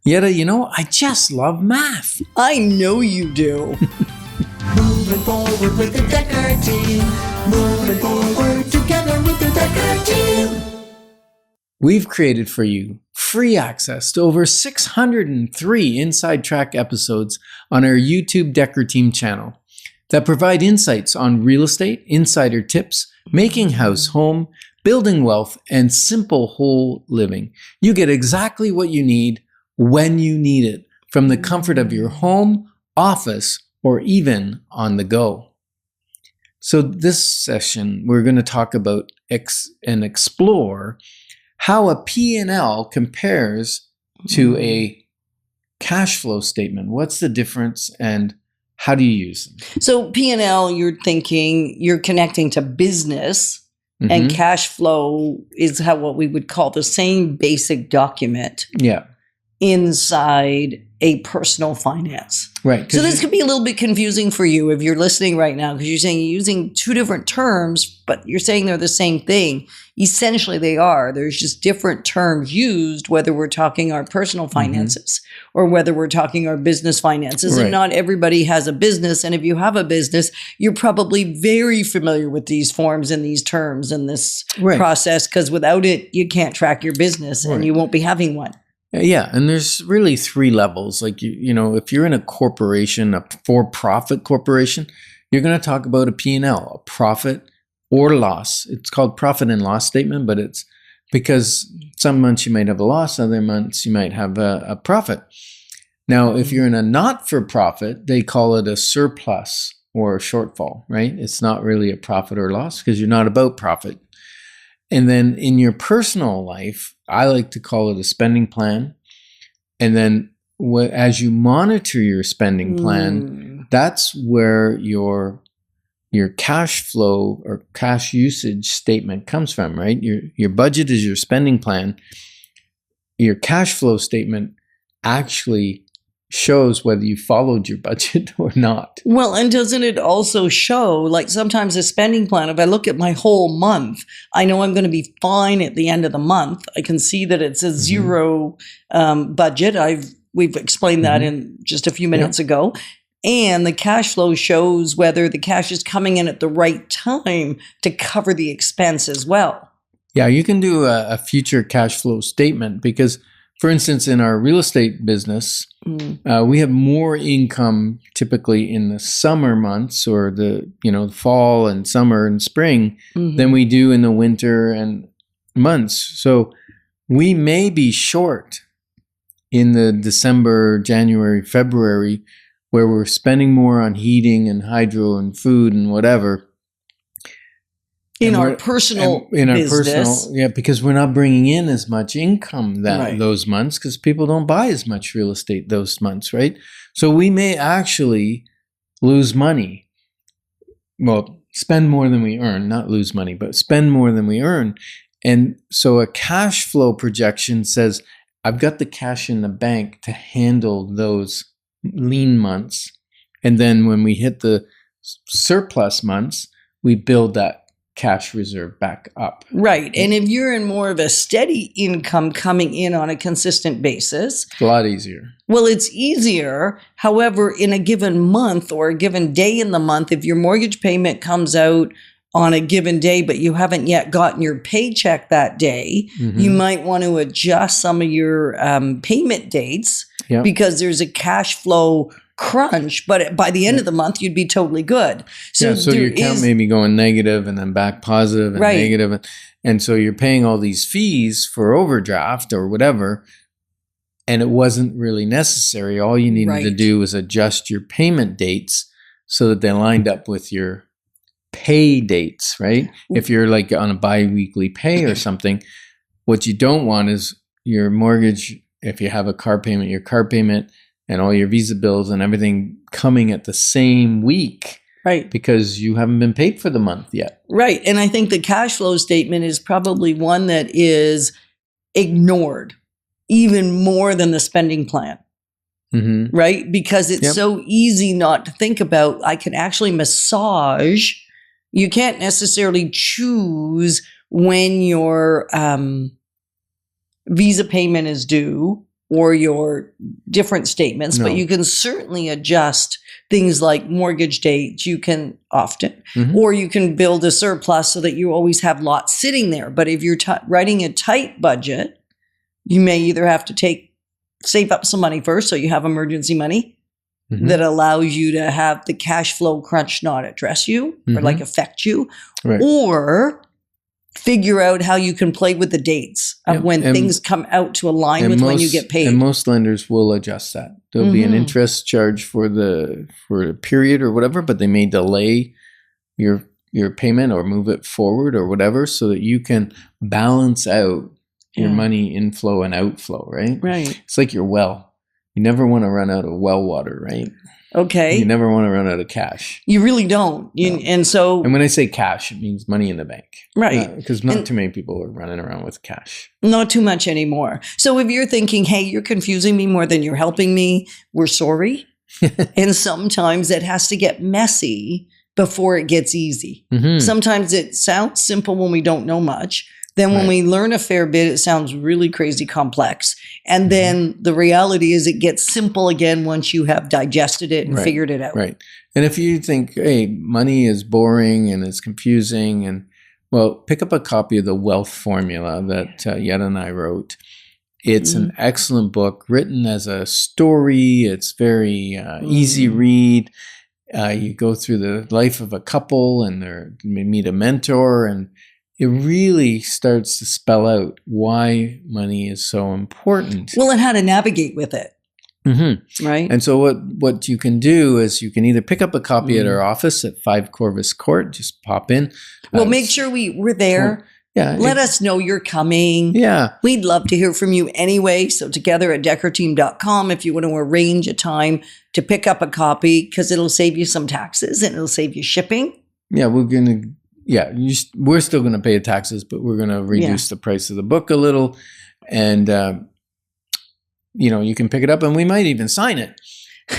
Yetta, I just love math. I know you do. Moving forward with the Dekker Team. Moving forward together with the Dekker Team. We've created for you free access to over 603 Inside Track episodes on our YouTube Dekker Team channel that provide insights on real estate, insider tips, making house home, building wealth, and simple whole living. You get exactly what you need when you need it from the comfort of your home, office, or even on the go. So this session, we're going to talk about and explore how a P&L compares to a cash flow statement. What's the difference and how do you use them? So P&L, you're connecting to business, and cash flow is what we would call the same basic document. Yeah. Inside a personal finance. Right. So this could be a little bit confusing for you if you're listening right now, because you're saying you're using two different terms, but you're saying they're the same thing. Essentially, they are. There's just different terms used, whether we're talking our personal finances or whether we're talking our business finances. Right. And not everybody has a business. And if you have a business, you're probably very familiar with these forms and these terms and this process, because without it, you can't track your business and you won't be having one. Yeah, and there's really three levels. Like, if you're in a corporation, a for-profit corporation, you're going to talk about a P&L, a profit or loss. It's called profit and loss statement, but it's because some months you might have a loss, other months you might have a profit. Now, if you're in a not-for-profit, they call it a surplus or a shortfall, right? It's not really a profit or loss because you're not about profit. And then in your personal life, I like to call it a spending plan. And then as you monitor your spending plan, that's where your cash flow or cash usage statement comes from, right? Your budget is your spending plan. Your cash flow statement actually shows whether you followed your budget or not. Well, and doesn't it also show, like sometimes a spending plan, if I look at my whole month, I know I'm going to be fine at the end of the month. I can see that it's a zero budget. We've explained that in just a few minutes ago. And the cash flow shows whether the cash is coming in at the right time to cover the expense as well. Yeah, you can do a future cash flow statement because, for instance, in our real estate business, we have more income typically in the summer months or the fall and summer and spring than we do in the winter and months. So we may be short in the December, January, February, where we're spending more on heating and hydro and food and whatever. In our personal business. Because we're not bringing in as much income those months because people don't buy as much real estate those months, right? So we may actually lose money. Well, spend more than we earn, not lose money, but spend more than we earn. And so a cash flow projection says, I've got the cash in the bank to handle those lean months. And then when we hit the surplus months, we build that cash reserve back up. Right. And if you're in more of a steady income coming in on a consistent basis, it's a lot easier. Well, it's easier. However, in a given month or a given day in the month, if your mortgage payment comes out on a given day, but you haven't yet gotten your paycheck that day, you might want to adjust some of your payment dates because there's a cash flow crunch, but by the end of the month, you'd be totally good. So your account may be going negative and then back positive and negative. And so you're paying all these fees for overdraft or whatever, and it wasn't really necessary. All you needed to do was adjust your payment dates so that they lined up with your pay dates, right? If you're like on a bi-weekly pay or something, what you don't want is your mortgage, if you have a car payment, your car payment and all your Visa bills and everything coming at the same week. Right. Because you haven't been paid for the month yet. Right. And I think the cash flow statement is probably one that is ignored even more than the spending plan. Right? Because it's so easy not to think about. I can actually massage. You can't necessarily choose when your Visa payment is due or your different statements, No. but you can certainly adjust things like mortgage dates. You can often, or you can build a surplus so that you always have lots sitting there. But if you're writing a tight budget, you may either have to save up some money first so you have emergency money that allows you to have the cash flow crunch not address you or like affect you, Right. or figure out how you can play with the dates of when things come out to align with when you get paid. And most lenders will adjust that. There'll be an interest charge for a period or whatever, but they may delay your payment or move it forward or whatever so that you can balance out your money inflow and outflow, right? Right. It's like your well. You never want to run out of well water, right? Okay. You never want to run out of cash. You really don't. No. And when I say cash, it means money in the bank. Right. Because not too many people are running around with cash. Not too much anymore. So if you're thinking, hey, you're confusing me more than you're helping me, we're sorry. And sometimes it has to get messy before it gets easy. Sometimes it sounds simple when we don't know much. Then when we learn a fair bit, it sounds really crazy complex. And then the reality is it gets simple again once you have digested it and figured it out. Right. And if you think, hey, money is boring and it's confusing, and well, pick up a copy of The Wealth Formula that Yetta and I wrote. It's an excellent book written as a story. It's very easy read. You go through the life of a couple and they meet a mentor, and it really starts to spell out why money is so important. Well, and how to navigate with it. Right. And so what you can do is you can either pick up a copy at our office at 5 Corvus Court, just pop in. Well, make sure we're there. Yeah. Let us know you're coming. Yeah. We'd love to hear from you anyway. So together at dekkerteam.com, if you want to arrange a time to pick up a copy, because it'll save you some taxes and it'll save you shipping. Yeah, we're still going to pay the taxes, but we're going to reduce the price of the book a little. And, you can pick it up and we might even sign it.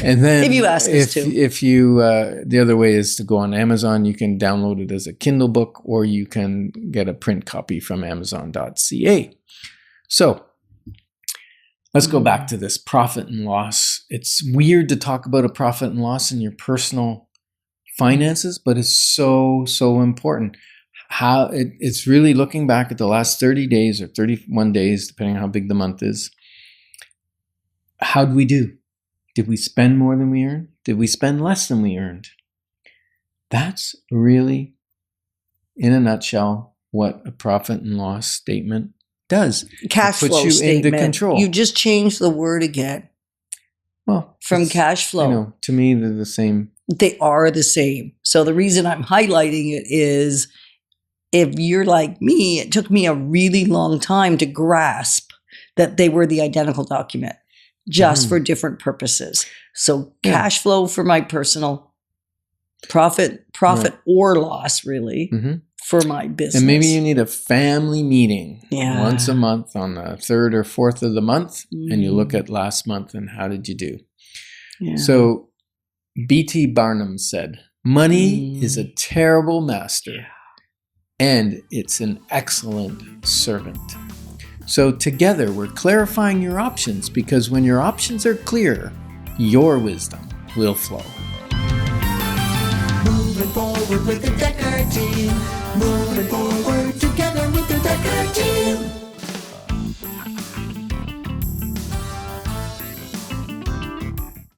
And then if you ask us to. If you, the other way is to go on Amazon. You can download it as a Kindle book, or you can get a print copy from Amazon.ca. So let's go back to this profit and loss. It's weird to talk about a profit and loss in your personal finances, but it's so, so important. It's really looking back at the last 30 days or 31 days, depending on how big the month is. How'd we do? Did we spend more than we earned? Did we spend less than we earned? That's really, in a nutshell, what a profit and loss statement does. Cash flow puts you statement. into control. You just changed the word again. Well, from cash flow. To me, they're the same. They are the same. So the reason I'm highlighting it is if you're like me, it took me a really long time to grasp that they were the identical document, just for different purposes. So cash flow for my personal, profit or loss really for my business. And maybe you need a family meeting once a month on the 3rd or 4th of the month, and you look at last month and how did you do? Yeah. So B.T. Barnum said, money is a terrible master and it's an excellent servant. So together we're clarifying your options, because when your options are clear, your wisdom will flow. Moving forward with the Dekker Team. Moving forward together with the Dekker Team.